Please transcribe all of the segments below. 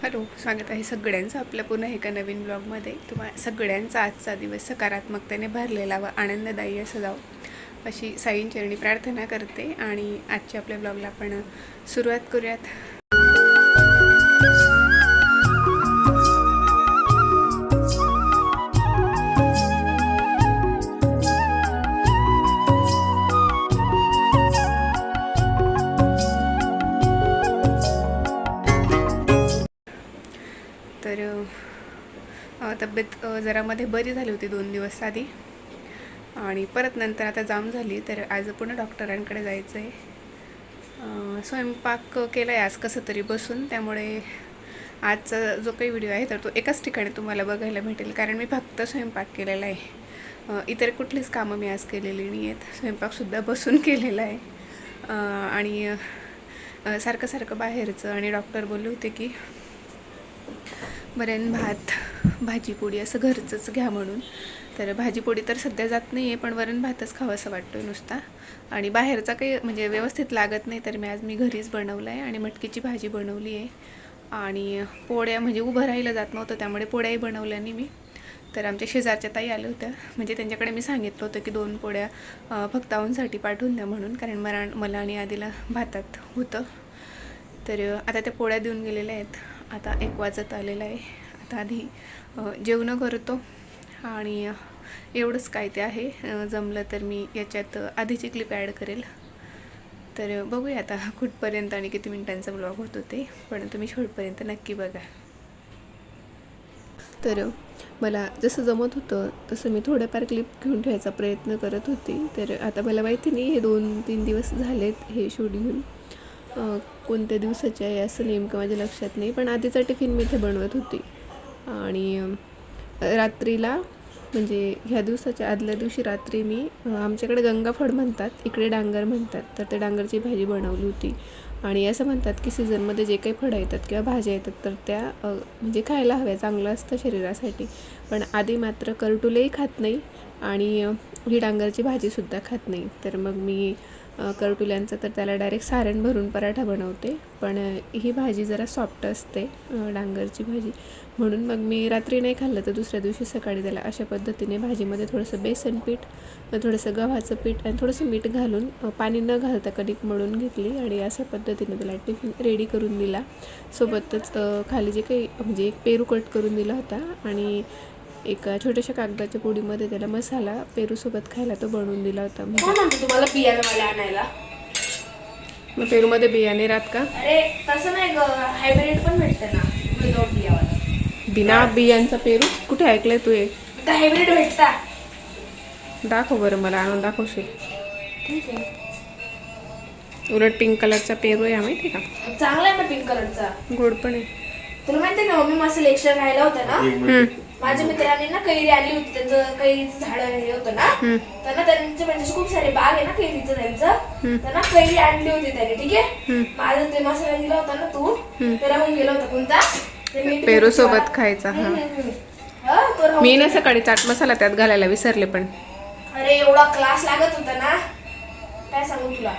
Hello, स्वागत आहे सगळ्यांचं आपल्या पुन्हा एका नवीन ब्लॉगमध्ये. तुम्हाला सगळ्यांचा आजचा दिवस सकारात्मकतेने भरलेला व आनंददायी असं जावं अशी साईंचरणी प्रार्थना करते. आणि आजच्या आपल्या ब्लॉगला आपण सुरुवात करूयात. तर तब्येत जरा मध्ये बरी झाली होती 2 दिवस आधी, आणि परत नंतर आता जाम झाली. तर आज पुन्हा डॉक्टरांकडे जायचं आहे. स्वयंपाक केला आहे आज कसं तरी बसून, त्यामुळे आजचा जो काही व्हिडिओ आहे तर तो एकाच ठिकाणी तुम्हाला बघायला भेटेल, कारण मी फक्त स्वयंपाक केलेला आहे. इतर कुठलीच कामं मी आज केलेली नाही आहेत. स्वयंपाकसुद्धा बसून केलेला आहे. आणि सारखं सारखं बाहेरचं, आणि डॉक्टर बोलले होते की वरण भात भाजी पोळी असं घरचंच घ्या म्हणून. तर भाजी पोळी तर सध्या जात नाही आहे, पण वरण भातच खावं असं वाटतो आहे नुसता. आणि बाहेरचा काही म्हणजे व्यवस्थित लागत नाही, तर आज मी घरीच बनवलं आहे आणि मटकीची भाजी बनवली आहे. आणि पोळ्या म्हणजे उभं राहिलं जात नव्हतं, त्यामुळे पोळ्याही बनवल्या नाही मी. तर आमच्या शेजारच्या ताई आल्या होत्या, म्हणजे त्यांच्याकडे मी सांगितलं होतं की 2 पोळ्या फक्त आऊनसाठी पाठवून द्या म्हणून, कारण मला आणि आधीला भातात होतं. तर आता त्या पोळ्या देऊन गेलेल्या आहेत. आता 1 वाजत आलेला आहे. आता आधी जेवणं करतो, आणि एवढंच काय ते आहे. जमलं तर मी याच्यात आधीची क्लिप ॲड करेल. तर बघूया आता कुठपर्यंत आणि किती मिनिटांचा ब्लॉग होतो ते, पण तुम्ही शेवटपर्यंत नक्की बघा. तर मला जसं जमत होतं तसं मी थोड्याफार क्लिप घेऊन ठेवायचा प्रयत्न करत होती. तर आता मला माहिती नाही, हे 2-3 दिवस झालेत हे शूट घेऊन. कोणत्या दिवसाचे आहे असं नेमकं माझ्या लक्षात नाही, पण आधीचा टिफिन मी इथे बनवत होती. आणि रात्रीला म्हणजे ह्या दिवसाच्या आदल्या दिवशी रात्री मी आमच्याकडे गंगाफळ म्हणतात, इकडे डांगर म्हणतात, तर ते डांगरची भाजी बनवली होती. आणि असं म्हणतात की सीझनमध्ये जे काही फळं येतात किंवा भाज्या येतात तर त्या म्हणजे खायला हव्या, चांगलं असतं शरीरासाठी. पण आधी मात्र करटुलेही खात नाही आणि ही डांगरची भाजीसुद्धा खात नाही. तर मग मी करटुल्यांचं तर त्याला डायरेक्ट सारण भरून पराठा बनवते, पण ही भाजी जरा सॉफ्ट असते डांगरची भाजी, म्हणून मग मी रात्री नाही खाल्लं तर दुसऱ्या दिवशी सकाळी त्याला अशा पद्धतीने भाजीमध्ये थोडंसं बेसन पीठ, थोडंसं गव्हाचं पीठ आणि थोडंसं मीठ घालून पाणी न घालता कणिक मळून घेतली, आणि अशा पद्धतीने त्याला टिफिन रेडी करून दिला. सोबतच खाली जे काही म्हणजे एक पेरू कट करून दिला होता, आणि एका छोट्याशा कागदाच्या पोडीमध्ये त्याला मसाला पेरूसोबत खायला तो बनवून दिला होता. म्हणजे तुम्हाला बियाणे मला आणायला, मग पेरूमध्ये बियाणे राहत का? अरे तसं नाही ग, हायब्रिड पण भेटते ना विदाउट बियावाला. बिना बियांचा पेरू कुठे ऐकलंय तू? हे आता हायब्रिड भेटता. दाखव बरं, मला आणून दाखवशील? ठीक आहे, उलट पिंक कलरचा पेरू आहे, माहिती का? चांगला आहे ना पिंक कलरचा. गोड पण आहे. तुला माहिती ना मम्मी मस्त लेक्चर राहिला होता ना, माझ्या मित्रांनी ना कैरी आणली होती, त्यांचं कैरीचं झाड हे होतं ना, त्यांना त्यांच्या म्हणजे खूप सारे बाग आहे ना कैरीचं त्यांचं, त्यांना कैरी आणली होती त्याने. ठीक आहे, माझं ते मसाला दिला होता ना तू, ते राहून गेला होता. कोणता? पेरू सोबत खायचा. मी ना सकाळी चाट मसाला त्यात घालायला विसरले, पण अरे एवढा क्लास लागत होता ना, काय सांगू तुला.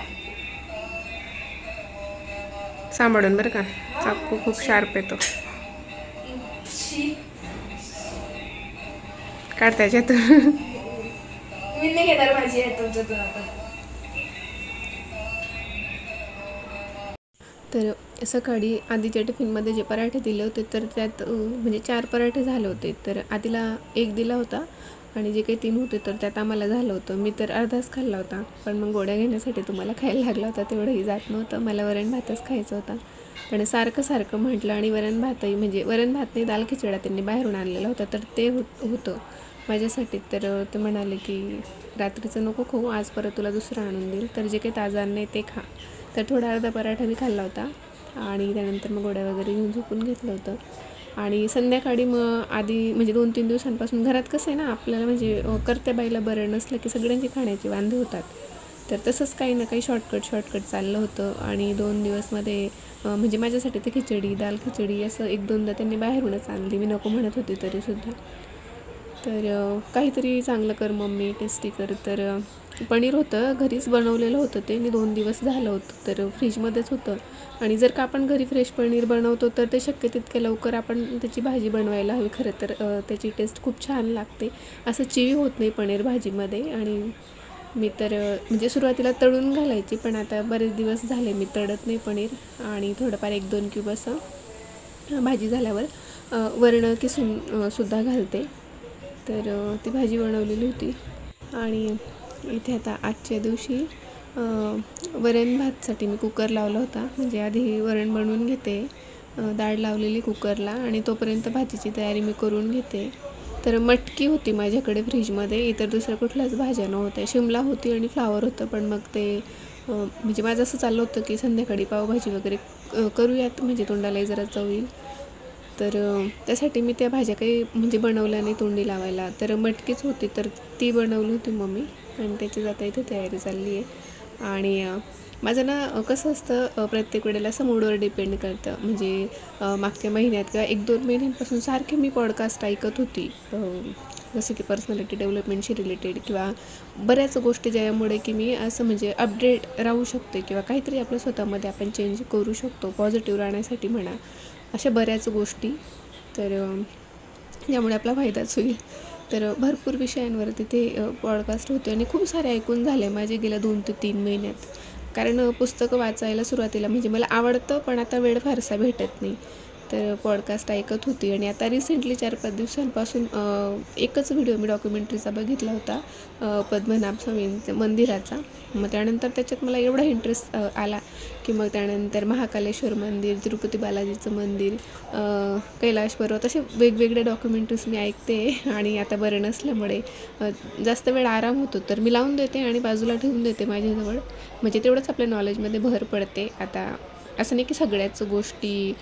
सांभाळून बरं का, चाकू खूप शार्प येतो. काढ त्याच्यात. मी नाही घेणार भाजी आहे तुमच्यातून आता. तर सकाळी आधीच्या टिफिनमध्ये जे पराठे दिले होते तर त्यात म्हणजे 4 पराठे झाले होते. तर आधीला 1 दिला होता, आणि जे काही 3 होते तर त्यात आम्हाला झालं होतं. मी तर अर्धाच खाल्ला होता, पण मग गोळ्या घेण्यासाठी तुम्हाला खायला लागला होता, तेवढंही जात नव्हतं. मला वरण भातच खायचा होता, पण सारखं म्हटलं, आणि वरण भातही म्हणजे वरण भात नाही, दाल खिचडा त्यांनी बाहेरून आणलेला होता, तर ते होतं माझ्यासाठी. तर ते म्हणाले की रात्रीचं नको खाऊ, आज परत तुला दुसरं आणून देईल, तर जे काही ताजं अन्न आहे ते खा. तर थोडा अर्धा पराठा मी खाल्ला होता, आणि त्यानंतर मग गोळ्या वगैरे घेऊन झोपून घेतलं होतं. आणि संध्याकाळी मग आधी म्हणजे 2-3 दिवसांपासून घरात कसं आहे ना, आपल्याला म्हणजे करत्या बाईला बरं नसलं की सगळ्यांची खाण्याची वांदे होतात. तर तसंच काही ना काही शॉर्टकट चाललं होतं. आणि 2 दिवसमध्ये म्हणजे माझ्यासाठी ते खिचडी, दाल खिचडी असं 1-2दा त्यांनी बाहेरूनच आणली, मी नको म्हणत होते तरीसुद्धा. तर काहीतरी चांगलं कर मम्मी, टेस्टी कर. तर पनीर होतं, घरीच बनवलेलं होतं ते, आणि 2 दिवस झालं होतं, तर फ्रीजमध्येच होतं. आणि जर का आपण घरी फ्रेश पनीर बनवतो तर ते शक्य तितक्या लवकर आपण त्याची भाजी बनवायला हवी. खरं तर त्याची टेस्ट खूप छान लागते, असं चिवी होत नाही पनीर भाजीमध्ये. आणि मी तर म्हणजे सुरुवातीला तळून घालायची, पण आता बरेच दिवस झाले मी तळत नाही पनीर, आणि थोडंफार 1-2 क्यूब असं भाजी झाल्यावर वरण किसून सुद्धा घालते. तर ती भाजी बनवलेली होती. आणि इथे आता आजच्या दिवशी वरण भातसाठी मी कुकर लावला होता. म्हणजे आधी वरण बनवून घेते, डाळ लावलेली कुकरला, आणि तोपर्यंत भाजीची तयारी मी करून घेते. तर मटकी होती माझ्याकडे फ्रीजमध्ये, इतर दुसऱ्या कुठल्याच भाज्या नव्हत्या. शिमला होती आणि फ्लावर होतं, पण मग ते म्हणजे माझं असं चाललं होतं की संध्याकाळी पावभाजी वगैरे करूयात, म्हणजे तोंडालाही जरा चव येईल. तर त्यासाठी मी त्या भाज्या काही म्हणजे बनवल्या नाही तोंडी लावायला. तर मटकीच होती, तर ती बनवली होती मम्मी, आणि त्याची आता इथे तयारी चालली आहे. आणि माझं ना कसं असतं, प्रत्येक वेळेला असं मूडवर डिपेंड करतं. म्हणजे मागच्या महिन्यात किंवा 1-2 महिन्यांपासून सारखे मी पॉडकास्ट ऐकत होती, जसं की पर्सनॅलिटी डेव्हलपमेंटशी रिलेटेड, किंवा बऱ्याच गोष्टी ज्यामुळे की मी असं म्हणजे अपडेट राहू शकते, किंवा काहीतरी आपल्या स्वतःमध्ये आपण चेंज करू शकतो पॉझिटिव्ह राहण्यासाठी म्हणा, अशा बऱ्याच गोष्टी. तर यामुळे आपला फायदाच होईल. तर भरपूर विषयांवरती ते पॉडकास्ट होते, आणि खूप सारे ऐकून झाले माझे गेल्या 2 ते 3 महिन्यात. कारण पुस्तकं वाचायला सुरुवातीला म्हणजे मला आवडतं, पण आता वेळ फारसा भेटत नाही. तर पॉडकास्ट ऐकत होती. आणि आता रिसेंटली 4-5 दिवसांपासून एकच व्हिडिओ मी डॉक्युमेंटरीचा बघितला होता, पद्मनाभ स्वामींच्या मंदिराचा. मग त्यानंतर त्याच्यात मला एवढा इंटरेस्ट आला की मग त्यानंतर महाकालेश्वर मंदिर, तिरुपती बालाजीचं मंदिर, कैलाश पर्वत, असे वेगवेगळे डॉक्युमेंटरीज मी ऐकते. आणि आता बरं नसल्यामुळे जास्त वेळ आराम होतो, तर मी लावून देते आणि बाजूला ठेवून देते माझ्याजवळ, म्हणजे तेवढंच आपल्या नॉलेजमध्ये भर पडते. आता असं नाही की सगळ्याच गोष्टी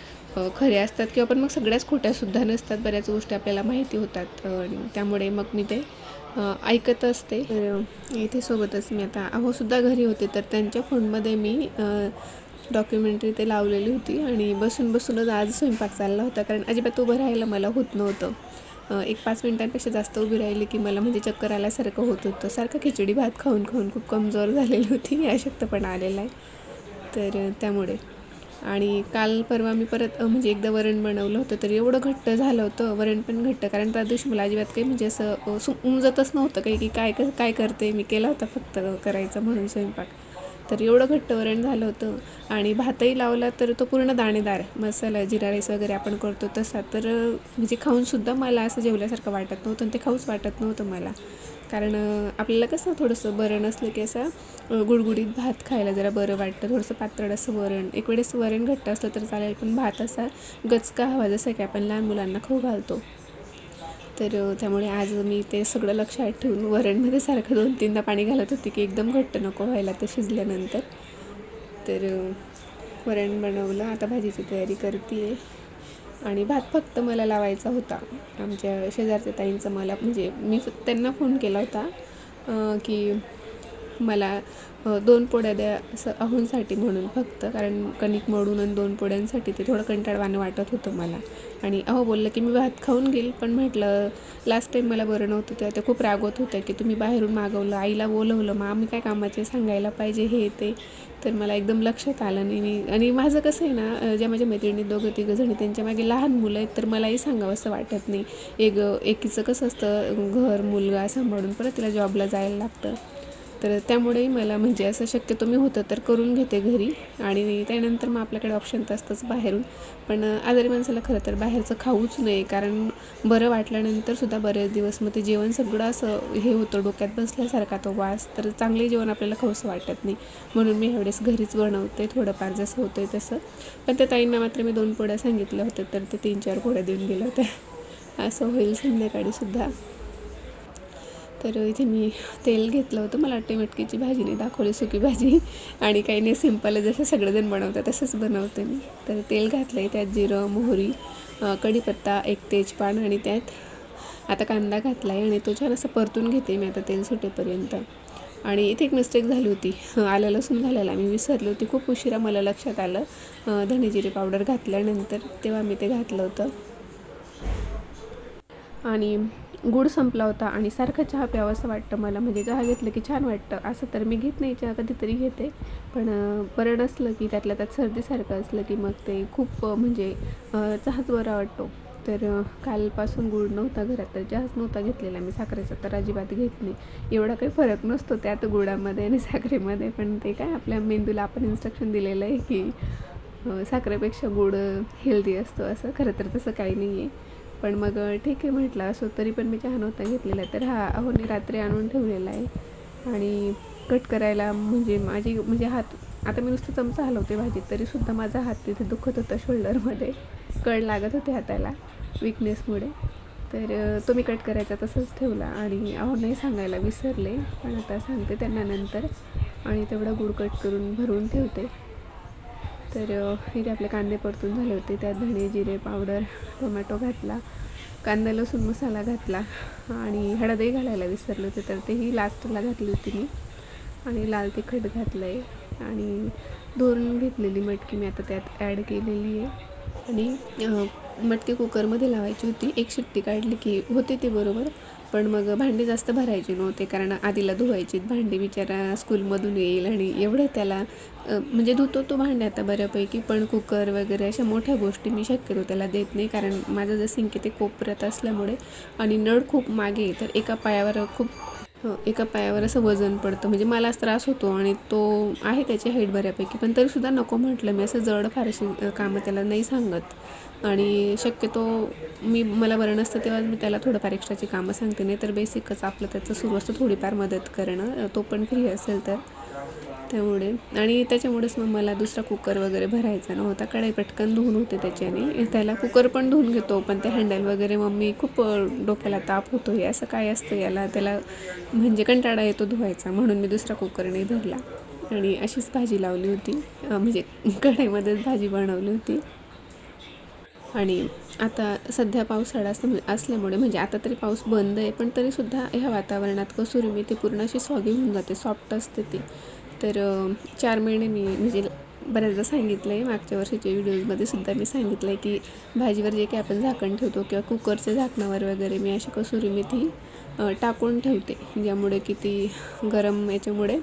खऱ्या असतात, किंवा पण मग सगळ्याच खोट्यासुद्धा नसतात, बऱ्याच गोष्टी आपल्याला माहिती होतात, आणि त्यामुळे मग मी ते ऐकत असते. तर इथे सोबतच मी आता अहोसुद्धा घरी होते, तर त्यांच्या फोनमध्ये मी डॉक्युमेंटरी ते लावलेली होती, आणि बसूनच आज स्वयंपाक चालला होता, कारण अजिबात उभं राहायला मला होत नव्हतं. 1-5 मिनिटांपेक्षा जास्त उभी राहिली की मला म्हणजे चक्कर आल्यासारखं होत होतं. सारखं खिचडी भात खाऊन खूप कमजोर झालेली होती, अशक्तपणा आलेला आहे. तर त्यामुळे. आणि काल परवा मी परत म्हणजे एकदा वरण बनवलं होतं, तर एवढं घट्ट झालं होतं वरण, पण घट्ट, कारण त्या दिवशी मला अजिबात काही म्हणजे असं उमजतच नव्हतं काही की काय करते. मी केला होता फक्त करायचा म्हणून स्वयंपाक, तर एवढं घट्ट वरण झालं होतं. आणि भातही लावला तर तो पूर्ण दाणेदार, मसाला जिरा राईस वगैरे आपण करतो तसा. तर म्हणजे खाऊनसुद्धा मला असं जेवल्यासारखं वाटत नव्हतं, आणि ते खाऊच वाटत नव्हतं मला. कारण आपल्याला कसं थोडंसं बरं नसलं की असं गुडगुडीत भात खायला जरा बरं वाटतं, थोडंसं पातळ असं वरण. एक वेळेस वरण घट्ट असलं तर चालेल, पण भात असा गचका हवा, जसं की आपण लहान मुलांना खाऊ घालतो. तर त्यामुळे आज मी ते सगळं लक्षात ठेवून वरणमध्ये सारखं 2-3दा पाणी घालत होते की एकदम घट्ट नको व्हायला ते शिजल्यानंतर. तर वरण बनवलं, आता भाजीची तयारी करते आहे. आणि भात फक्त मला लावायचा होता. आमच्या शेजारच्या ताईंचा मला म्हणजे मी त्यांना फोन केला होता की मला 2 पोळ्या द्या असं अहोंसाठी म्हणून फक्त, कारण कणिक मळून आणि 2 पोळ्यांसाठी ते थोडं कंटाळवाणं वाटत होतं मला. आणि अहो बोललं की मी भात खाऊन घेईल, पण म्हटलं लास्ट टाईम मला बरं नव्हतं तेव्हा ते खूप रागवत होत्या की तुम्ही बाहेरून मागवलं, आईला बोलवलं, मग आम्ही काय कामाचे सांगायला पाहिजे हे ते. तर मला एकदम लक्षात आलं नाही. आणि माझं कसं आहे ना, ज्या माझ्या मैत्रिणी 2-3 जणी त्यांच्या मागे लहान मुलं आहेत, तर मलाही सांगावं असं वाटत नाही. एकीचं कसं असतं, घर मुलगा सांभाळून परत तिला जॉबला जायला लागतं. तर त्यामुळेही मला म्हणजे असं शक्यतो मी होतं तर करून घेते घरी, आणि त्यानंतर मग आपल्याकडे ऑप्शन तर असतंच बाहेरून. पण आजारी माणसाला खरं तर बाहेरचं खाऊच नये, कारण बरं वाटल्यानंतरसुद्धा बरेच दिवस मग ते जेवण सगळं असं हे होतं, डोक्यात बसल्यासारखा तो वास, तर चांगले जेवण आपल्याला खाऊसं वाटत नाही. म्हणून मी ह्यावेळेस घरीच बनवते थोडंफार जसं होतं तसं. पण त्या ताईंना मात्र मी 2 पोळ्या सांगितल्या होत्या, तर ते 3-4 पोळ्या देऊन गेल्या होत्या. असं होईल संध्याकाळीसुद्धा. तर इथे मी तेल घेतलं होतं, मला वाटते मटकीची भाजी नाही दाखवली, सुकी भाजी, आणि काही नाही, सिंपल जसं सगळेजण बनवतात तसंच बनवते मी. तर तेल घातलं आहे, त्यात जिरं, मोहरी, कढीपत्ता, 1 तेजपान, आणि त्यात आता कांदा घातला आहे, आणि तो छान असं परतून घेते मी आता तेल सुटेपर्यंत. आणि इथे एक मिस्टेक झाली होती, आलं लसूण घालायला मी विसरली होती, खूप उशिरा मला लक्षात आलं. धने जिरे पावडर घातल्यानंतर तेव्हा मी ते घातलं होतं. आणि गूळ संपला होता आणि सारखं चहा प्यावं असं वाटतं मला, म्हणजे चहा घेतलं की छान वाटतं. असं तर मी घेत नाही चहा, कधीतरी घेते, पण बरं नसलं की त्यातल्या त्यात सर्दीसारखं असलं की मग ते खूप म्हणजे चहाच बरा वाटतो. तर कालपासून गूळ नव्हता घरात, तर चहाच नव्हता घेतलेला मी. साखरेचा तर अजिबात घेत नाही. एवढा काही फरक नसतो त्यात गुळामध्ये आणि साखरेमध्ये, पण ते काय आपल्या मेंदूला आपण इन्स्ट्रक्शन दिलेलं आहे की साखरेपेक्षा गूळ हेल्दी असतो असं. खरं तर तसं काही नाही आहे, पण मग ठीक आहे म्हटलं असो. तरी पण मी चहा नव्हता घेतलेला. तर हा अहोनी रात्री आणून ठेवलेला आहे आणि कट करायला म्हणजे हात, आता मी नुसतं चमचा हलवते भाजीत तरीसुद्धा माझा हात तिथे दुखत होता शोल्डरमध्ये, कळ लागत होते हाताला विकनेसमुळे. तर तो मी कट करायचा तसंच ठेवला आणि नाही सांगायला विसरले, पण आता सांगते त्यांना नंतर. आणि तेवढा गूळ कट करून भरून ठेवते. तर इथे आपले कांदे परतून झाले होते, त्यात धणे जिरे पावडर, टोमॅटो घातला, कांदा लसूण मसाला घातला आणि हळदही घालायला विसरले होते, तर तेही लास्टला घातली होती मी. आणि लाल तिखट घातलं आहे आणि धुवून घेतलेली मटकी मी आता त्यात ॲड केलेली आहे. आणि मटकी कुकरमध्ये लावायची होती, एक शिट्टी काढली की होते ती बरोबर. पण मग भांडी जास्त भरायची नव्हते, कारण आधीला धुवायचीत भांडी, बिचारा स्कूलमधून येईल आणि एवढं त्याला म्हणजे धुतो तो भांडे आता बऱ्यापैकी, पण कुकर वगैरे अशा मोठ्या गोष्टी मी शक्यतो त्याला देत नाही, कारण माझं जर सिंक ते कोपऱ्यात असल्यामुळे आणि नळ खूप मागे, तर एका पायावर असं वजन पडतं, म्हणजे मलाच त्रास होतो. आणि तो आहे त्याची हाईट बऱ्यापैकी, पण तरीसुद्धा नको म्हटलं मी. असं जड फारशी कामं त्याला नाही सांगत, आणि शक्यतो मला बरं नसतं तेव्हा मी त्याला थोडंफार एक्स्ट्राची कामं सांगते, नाही तर बेसिकच आपलं त्याचं सुरू असतं थोडीफार मदत करणं, तो पण फ्री असेल तर. त्यामुळे आणि त्याच्यामुळेच मग मला दुसरा कुकर वगैरे भरायचा नव्हता. कढई पटकन धुवून होते त्याच्याने. त्याला कुकर पण धुवून घेतो, पण ते हँडल वगैरे मम्मी खूप डोक्याला ताप होतो, हे असं काय असतं त्याला म्हणजे कंटाळा येतो धुवायचा, म्हणून मी दुसरा कुकर नाही भरला. आणि अशीच भाजी लावली होती, म्हणजे कढईमध्येच भाजी बनवली होती. आणि आता सध्या पावसाळा असल्यामुळे, म्हणजे आता तरी पाऊस बंद आहे, पण तरीसुद्धा ह्या वातावरणात कसुरी मेथी पूर्ण अशी सॉगी होऊन जाते, सॉफ्ट असते ती. तर 4 महिने मी म्हणजे बऱ्याचदा सांगितलं आहे, मागच्या वर्षीच्या व्हिडिओजमध्ये सुद्धा मी सांगितलं आहे की भाजीवर जे काही आपण झाकण ठेवतो किंवा कुकरच्या झाकणावर वगैरे मी अशी कसुरी मेथी टाकून ठेवते, ज्यामुळे की ती गरम याच्यामुळे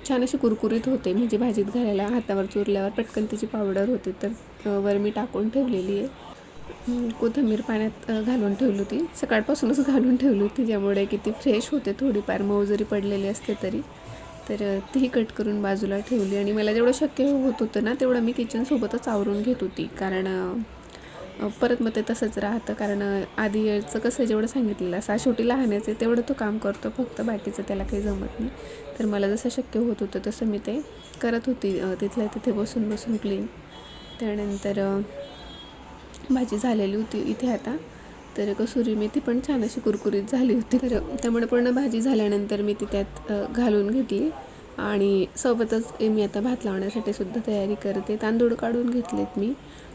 छान अशी कुरकुरीत होते, म्हणजे भाजीत घालायला हातावर चुरल्यावर पटकन त्याची पावडर होते. तर वर मी टाकून ठेवलेली आहे. कोथिंबीर पाण्यात घालून ठेवली होती, सकाळपासूनच घालून ठेवली होती, ज्यामुळे की ती फ्रेश होते, थोडीफार मऊ जरी पडलेली असते तरी. तर तीही कट करून बाजूला ठेवली. आणि मला जेवढं शक्य होत होतं ना तेवढं मी किचनसोबतच आवरून घेत होती, कारण परत मग ते तसंच राहतं. कारण आधी याचं कसं जेवढं सांगितलेलं असं शेवटी लहानाचं आहे तेवढं तो काम करतो, फक्त बाकीचं त्याला काही जमत नाही. तर मला जसं शक्य होत होतं तसं मी ते करत होती, तिथल्या तिथे बसून क्लीन. त्यानंतर भाजी झालेली होती इथे आता. तर कसुरी मेथी पण छान अशी कुरकुरीत झाली होती. तर त्यामुळे पूर्ण भाजी झाल्यानंतर मी ती त्यात घालून घेतली. आणि सोबतच मी आता भात लावण्यासाठी सुद्धा तयारी करते. तांदूळ काढून घेतलेत मी.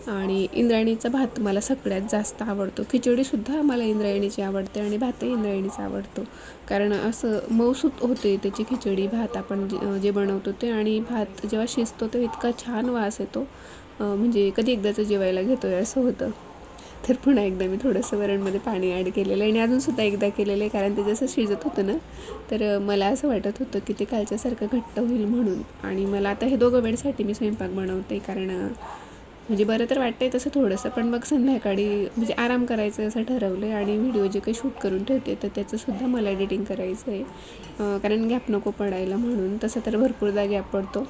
आणि इंद्रायणीचा भात मला सगळ्यात जास्त आवडतो. खिचडीसुद्धा मला इंद्रायणीची आवडते आणि भातही इंद्रायणीचा आवडतो, कारण असं मऊसूत होते त्याची खिचडी, भात आपण जे बनवतो ते. आणि भात जेव्हा शिजतो तेव्हा इतका छान वास येतो, म्हणजे कधी एकदाचं जेवायला घेतो आहे असं होतं. तर पुन्हा एकदा मी थोडंसं वरणमध्ये पाणी ॲड केलेलं आहे आणि अजूनसुद्धा एकदा केलेलं आहे, कारण ते जसं शिजत होतं ना तर मला असं वाटत होतं की ते कालच्यासारखं घट्ट होईल म्हणून. आणि मला आता हे दोघं वेळसाठी मी स्वयंपाक बनवते, कारण म्हणजे बरं तर वाटतं आहे तसं थोडंसं, पण मग संध्याकाळी म्हणजे आराम करायचं असं ठरवलं आहे. आणि व्हिडिओ जे काही शूट करून ठेवते तर त्याचंसुद्धा मला एडिटिंग करायचं आहे, कारण गॅप नको पडायला म्हणून. तसं तर भरपूरदा गॅप पडतो,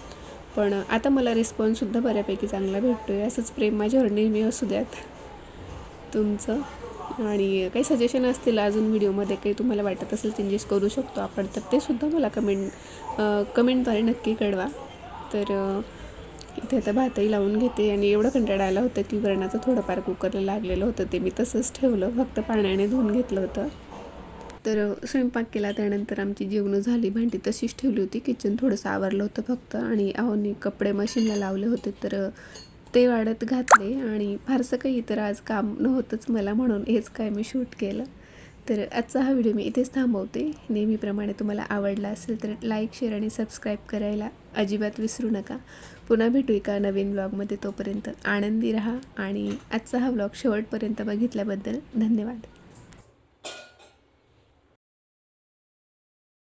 पण आता मला रिस्पॉन्ससुद्धा बऱ्यापैकी चांगला भेटतो आहे. असंच प्रेम माझ्यावर नेहमी असू द्यात तुमचं. आणि काही सजेशन असतील अजून व्हिडिओमध्ये, काही तुम्हाला वाटत असेल चेंजेस करू शकतो आपण, तर ते सुद्धा मला कमेंटद्वारे नक्की कळवा. तर इथे आता भातही लावून घेते. आणि एवढं कंटाळा आला होतं की वरणाचं थोडंफार कुकरला लागलेलं होतं, ते मी तसंच ठेवलं, फक्त पाण्याने धुवून घेतलं होतं. तर स्वयंपाक केला. त्यानंतर आमची जेवणं झाली, भांडी तशीच ठेवली होती, किचन थोडंसं आवरलं होतं फक्त. आणि अहोनी कपडे मशीनला लावले होते, तर ते वाळत घातले. आणि फारसं काही इतर आज काम नव्हतंच मला, म्हणून हेच काय मी शूट केलं. तर आजचा हा व्हिडिओ मी इथेच थांबवते. नेहमीप्रमाणे तुम्हाला आवडला असेल तर लाईक, शेअर आणि सबस्क्राईब करायला अजिबात विसरू नका. पुन्हा भेटू एका नवीन व्लॉगमध्ये. तोपर्यंत आनंदी राहा. आणि आजचा हा व्लॉग शेवटपर्यंत बघितल्याबद्दल धन्यवाद.